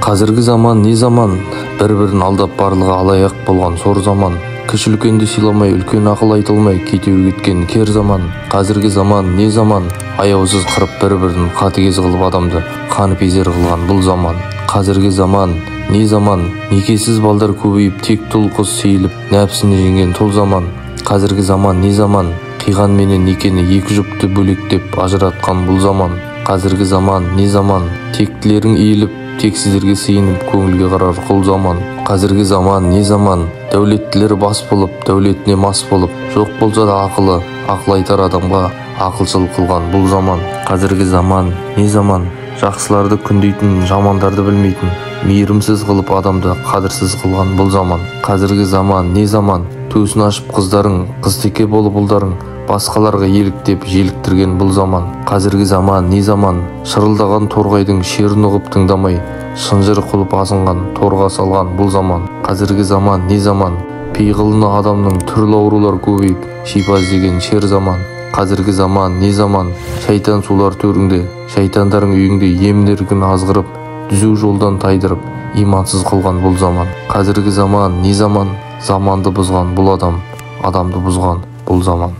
Қазіргі заман не заман, бір-бірін алдап барлығы алаяқ болған сор заман. Кіші үлкенді сыйламай, үлкен ақыл айтылмай, кетеу кеткен кер заман. Қазіргі заман не заман, аяусыз қырып бір-бірін қатыгез қылып адамды қаныпезер қылған бұл заман. Қазіргі заман не заман, некесіз балдар көбейіп, тек тұл қыз сейіліп, нәпсіні жеңген тұл заман. Қазіргі заман не заман, қиған менен некені екі жұпты бөлектеп ажыратқан бұл заман. Қазіргі заман не заман, тектілерің иіліп, тексіздерге сыйынып көңілге қарар құл заман. Қазіргі заман не заман, дәулеттілер бас болып, дәулетіне мас болып, жоқ болса да ақыл айтар адамға ақылшыл қылған бұл заман. Қазіргі заман не заман, жақсыларды күндейтін, жамандарды білмейтін, мейірімсіз қылып адамды қадірсіз қылған бұл заман. Қазіргі заман не заман, төсін ашып қыздарың, қызтеке болып ұлдарың басқаларға еліктеп желіктірген бұл заман. Қазіргі заман не заман, шырылдаған торғайдың шерін ұғып тыңдамай, шынжыр құлып асынған торға салған бұл заман. Қазіргі заман не заман, пиғылына адамның түрлі аурулар көбейіп, шипа іздеген шер заман. Қазіргі заман не заман, шайтан сулар төріңде, шайтандарың үйіңде емін-еркін азғырып, түзу жолдан тайдырып, имансыз қылған бұл заман. Қазіргі заман не заман, заманды бұзған бұл адам, адамды бұзған бұл заман.